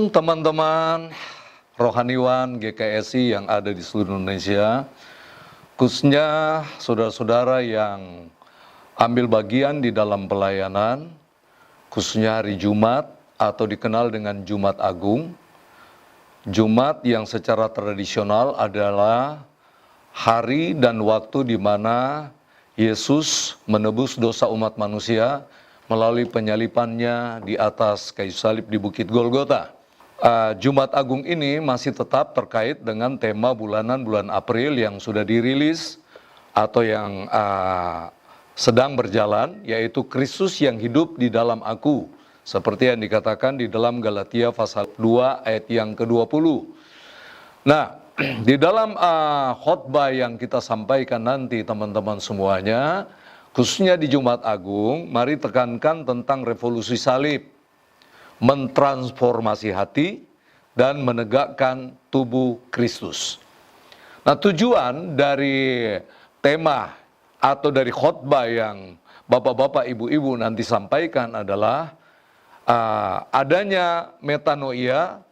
Shalom teman-teman rohaniwan GKSI yang ada di seluruh Indonesia, khususnya saudara-saudara yang ambil bagian di dalam pelayanan, khususnya hari Jumat atau dikenal dengan Jumat Agung. Jumat yang secara tradisional adalah hari dan waktu di mana Yesus menebus dosa umat manusia melalui penyalipannya di atas kayu salib di Bukit Golgota. Jumat Agung ini masih tetap terkait dengan tema bulanan bulan April yang sudah dirilis atau yang sedang berjalan, yaitu Kristus yang hidup di dalam aku. Seperti yang dikatakan di dalam Galatia pasal 2 ayat yang ke-20. Nah, di dalam khotbah yang kita sampaikan nanti teman-teman semuanya, khususnya di Jumat Agung, mari tekankan tentang revolusi salib, mentransformasi hati, dan menegakkan tubuh Kristus. Nah, tujuan dari tema atau dari khotbah yang bapak-bapak, ibu-ibu nanti sampaikan adalah adanya metanoia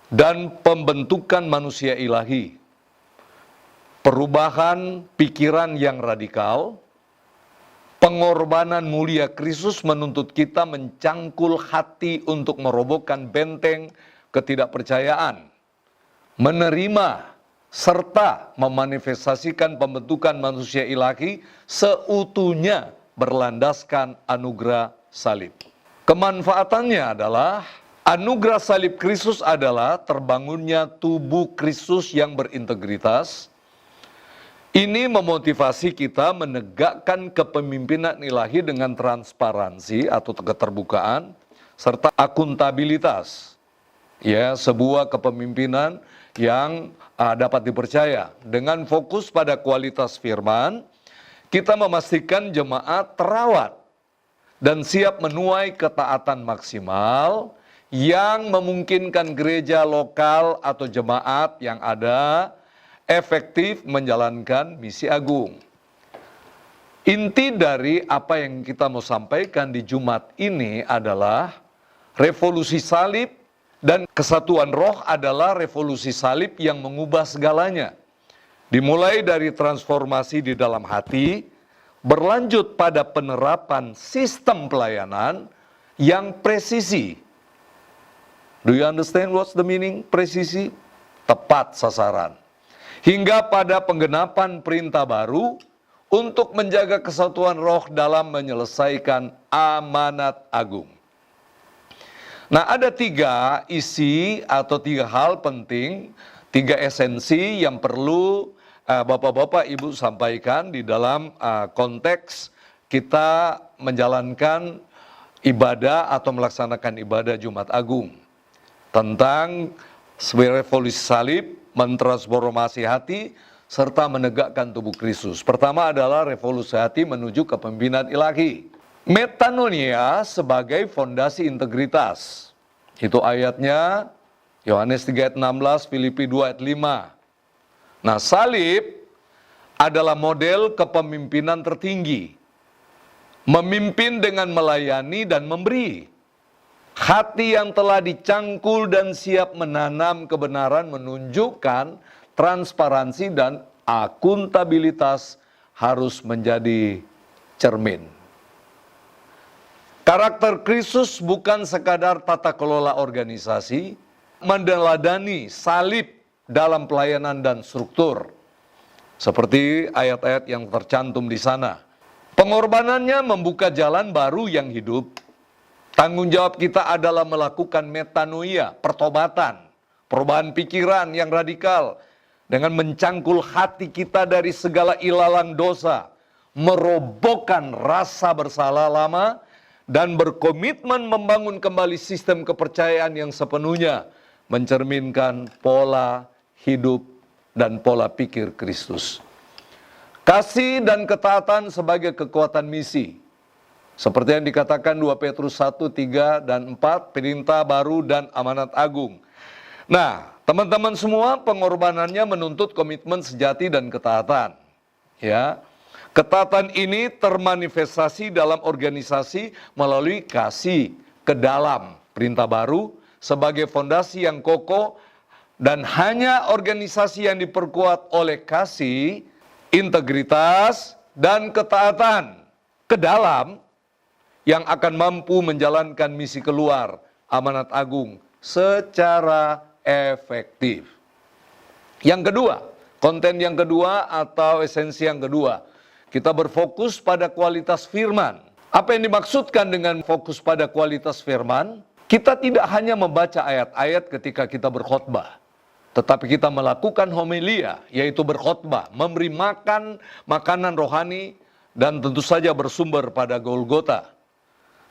dan pembentukan manusia ilahi, perubahan pikiran yang radikal. Pengorbanan mulia Kristus menuntut kita mencangkul hati untuk merobohkan benteng ketidakpercayaan, menerima serta memanifestasikan pembentukan manusia ilahi seutuhnya berlandaskan anugerah salib. Kemanfaatannya adalah anugerah salib Kristus adalah terbangunnya tubuh Kristus yang berintegritas. Ini memotivasi kita menegakkan kepemimpinan ilahi dengan transparansi atau keterbukaan serta akuntabilitas. Ya, sebuah kepemimpinan yang dapat dipercaya. Dengan fokus pada kualitas firman, kita memastikan jemaat terawat dan siap menuai ketaatan maksimal yang memungkinkan gereja lokal atau jemaat yang ada efektif menjalankan misi agung. Inti dari apa yang kita mau sampaikan di Jumat ini adalah revolusi salib, dan kesatuan roh adalah revolusi salib yang mengubah segalanya. Dimulai dari transformasi di dalam hati, berlanjut pada penerapan sistem pelayanan yang presisi. Do you understand what's the meaning presisi? Tepat sasaran. Hingga pada penggenapan perintah baru untuk menjaga kesatuan roh dalam menyelesaikan amanat agung. Nah, ada 3 isi atau 3 hal penting, 3 esensi yang perlu bapak-bapak ibu sampaikan di dalam konteks kita menjalankan ibadah atau melaksanakan ibadah Jumat Agung. Tentang revolusi salib, mentransformasi hati, serta menegakkan tubuh Kristus. Pertama adalah revolusi hati menuju kepemimpinan ilahi. Metanoia sebagai fondasi integritas. Itu ayatnya Yohanes 3 ayat 16, Filipi 2 ayat 5. Nah, salib adalah model kepemimpinan tertinggi. Memimpin dengan melayani dan memberi. Hati yang telah dicangkul dan siap menanam kebenaran menunjukkan transparansi dan akuntabilitas harus menjadi cermin. Karakter Kristus bukan sekadar tata kelola organisasi, meneladani salib dalam pelayanan dan struktur. Seperti ayat-ayat yang tercantum di sana. Pengorbanannya membuka jalan baru yang hidup. Tanggung jawab kita adalah melakukan metanoia, pertobatan, perubahan pikiran yang radikal, dengan mencangkul hati kita dari segala ilalang dosa, merobohkan rasa bersalah lama, dan berkomitmen membangun kembali sistem kepercayaan yang sepenuhnya mencerminkan pola hidup dan pola pikir Kristus. Kasih dan ketaatan sebagai kekuatan misi. Seperti yang dikatakan 2 Petrus 1, 3, dan 4, perintah baru dan amanat agung. Nah, teman-teman semua, pengorbanannya menuntut komitmen sejati dan ketaatan. Ya, ketaatan ini termanifestasi dalam organisasi melalui kasih ke dalam perintah baru sebagai fondasi yang kokoh, dan hanya organisasi yang diperkuat oleh kasih, integritas, dan ketaatan ke dalam yang akan mampu menjalankan misi keluar amanat agung secara efektif. Yang kedua, konten yang kedua atau esensi yang kedua, kita berfokus pada kualitas firman. Apa yang dimaksudkan dengan fokus pada kualitas firman? Kita tidak hanya membaca ayat-ayat ketika kita berkhotbah, tetapi kita melakukan homilia, yaitu berkhotbah, memberi makan makanan rohani, dan tentu saja bersumber pada Golgota.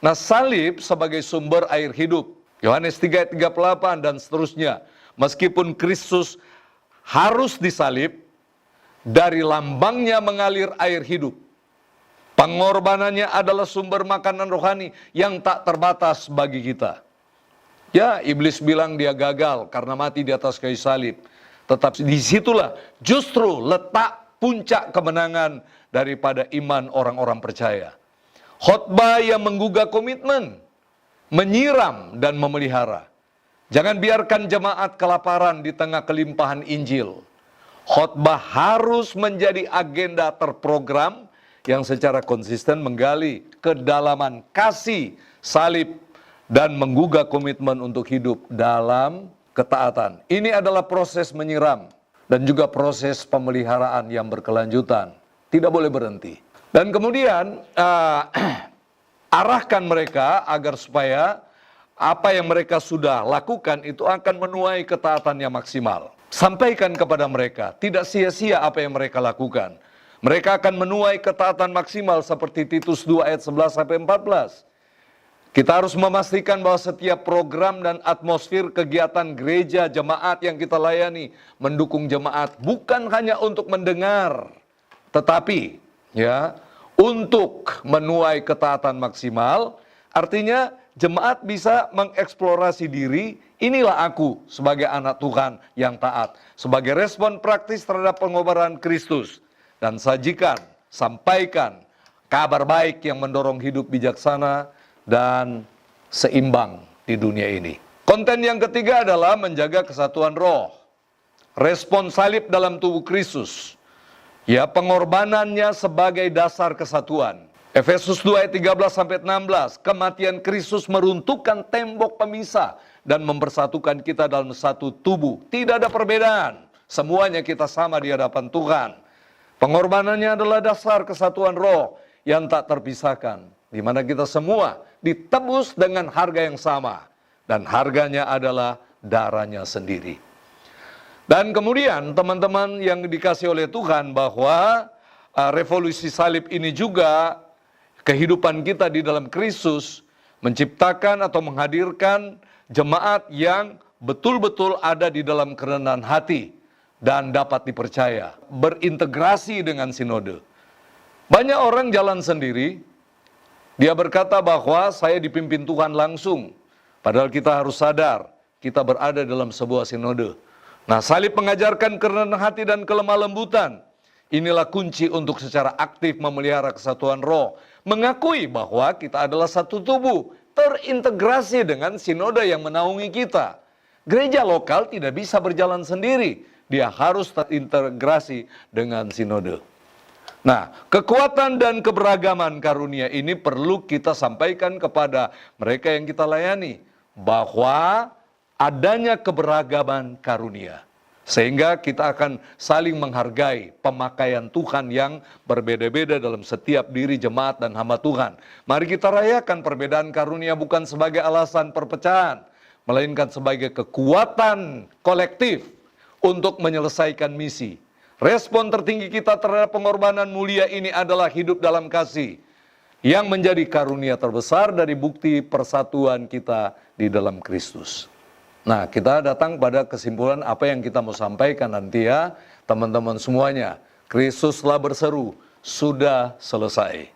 Nah, salib sebagai sumber air hidup, Yohanes 3:38 dan seterusnya. Meskipun Kristus harus disalib, dari lambangnya mengalir air hidup. Pengorbanannya adalah sumber makanan rohani yang tak terbatas bagi kita. Ya, iblis bilang dia gagal karena mati di atas kayu salib. Tetapi disitulah justru letak puncak kemenangan daripada iman orang-orang percaya. Khotbah yang menggugah komitmen, menyiram dan memelihara. Jangan biarkan jemaat kelaparan di tengah kelimpahan Injil. Khotbah harus menjadi agenda terprogram yang secara konsisten menggali kedalaman kasih salib dan menggugah komitmen untuk hidup dalam ketaatan. Ini adalah proses menyiram dan juga proses pemeliharaan yang berkelanjutan. Tidak boleh berhenti. Dan kemudian arahkan mereka agar supaya apa yang mereka sudah lakukan itu akan menuai ketaatan yang maksimal. Sampaikan kepada mereka, tidak sia-sia apa yang mereka lakukan. Mereka akan menuai ketaatan maksimal seperti Titus 2 ayat 11-14. Kita harus memastikan bahwa setiap program dan atmosfer kegiatan gereja, jemaat yang kita layani, mendukung jemaat bukan hanya untuk mendengar, tetapi ya untuk menuai ketaatan maksimal. Artinya jemaat bisa mengeksplorasi diri, inilah aku sebagai anak Tuhan yang taat. Sebagai respon praktis terhadap pengobaran Kristus. Dan sampaikan kabar baik yang mendorong hidup bijaksana dan seimbang di dunia ini. Konten yang ketiga adalah menjaga kesatuan roh. Respon salib dalam tubuh Kristus. Ya, pengorbanannya sebagai dasar kesatuan. Efesus 2 ayat 13-16, kematian Kristus meruntuhkan tembok pemisah dan mempersatukan kita dalam satu tubuh. Tidak ada perbedaan, semuanya kita sama di hadapan Tuhan. Pengorbanannya adalah dasar kesatuan roh yang tak terpisahkan, di mana kita semua ditebus dengan harga yang sama, dan harganya adalah darahnya sendiri. Dan kemudian teman-teman yang dikasih oleh Tuhan, bahwa revolusi salib ini juga kehidupan kita di dalam Kristus menciptakan atau menghadirkan jemaat yang betul-betul ada di dalam kerendahan hati dan dapat dipercaya, berintegrasi dengan sinode. Banyak orang jalan sendiri, dia berkata bahwa saya dipimpin Tuhan langsung, padahal kita harus sadar, kita berada dalam sebuah sinode. Nah, salib mengajarkan kerendahan hati dan kelemah lembutan. Inilah kunci untuk secara aktif memelihara kesatuan roh, mengakui bahwa kita adalah satu tubuh, terintegrasi dengan sinode yang menaungi kita. Gereja lokal tidak bisa berjalan sendiri, dia harus terintegrasi dengan sinode. Nah, kekuatan dan keberagaman karunia ini perlu kita sampaikan kepada mereka yang kita layani, bahwa adanya keberagaman karunia. Sehingga kita akan saling menghargai pemakaian Tuhan yang berbeda-beda dalam setiap diri jemaat dan hamba Tuhan. Mari kita rayakan perbedaan karunia bukan sebagai alasan perpecahan, melainkan sebagai kekuatan kolektif untuk menyelesaikan misi. Respon tertinggi kita terhadap pengorbanan mulia ini adalah hidup dalam kasih, yang menjadi karunia terbesar dari bukti persatuan kita di dalam Kristus. Nah, kita datang pada kesimpulan apa yang kita mau sampaikan nanti ya, teman-teman semuanya. Kristus telah berseru, sudah selesai.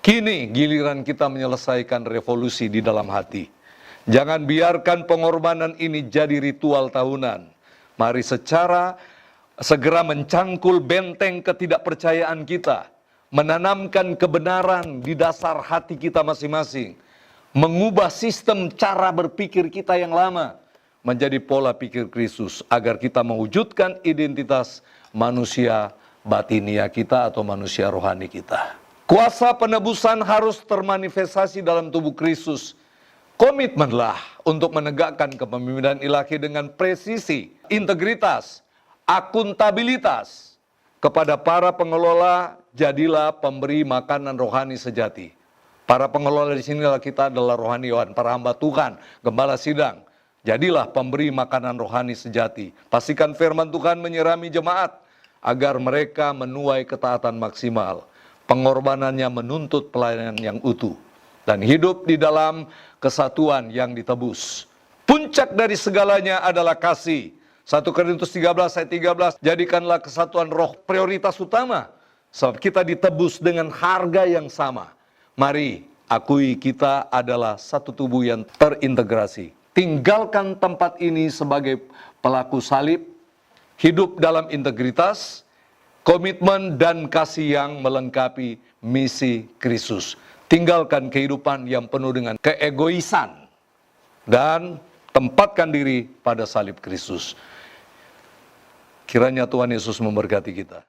Kini giliran kita menyelesaikan revolusi di dalam hati. Jangan biarkan pengorbanan ini jadi ritual tahunan. Mari segera mencangkul benteng ketidakpercayaan kita, menanamkan kebenaran di dasar hati kita masing-masing. mengubah sistem cara berpikir kita yang lama menjadi pola pikir Kristus, agar kita mewujudkan identitas manusia batinia kita atau manusia rohani kita. Kuasa penebusan harus termanifestasi dalam tubuh Kristus. Komitmenlah untuk menegakkan kepemimpinan ilahi dengan presisi, integritas, akuntabilitas. Kepada para pengelola, jadilah pemberi makanan rohani sejati. Para pengelola di sinilah kita adalah rohaniwan, para hamba Tuhan, gembala sidang. Jadilah pemberi makanan rohani sejati. Pastikan firman Tuhan menyirami jemaat agar mereka menuai ketaatan maksimal. Pengorbanannya menuntut pelayanan yang utuh dan hidup di dalam kesatuan yang ditebus. Puncak dari segalanya adalah kasih. 1 Korintus 13 ayat 13, jadikanlah kesatuan roh prioritas utama, sebab kita ditebus dengan harga yang sama. Mari akui kita adalah satu tubuh yang terintegrasi. Tinggalkan tempat ini sebagai pelaku salib, hidup dalam integritas, komitmen dan kasih yang melengkapi misi Kristus. Tinggalkan kehidupan yang penuh dengan keegoisan dan tempatkan diri pada salib Kristus. Kiranya Tuhan Yesus memberkati kita.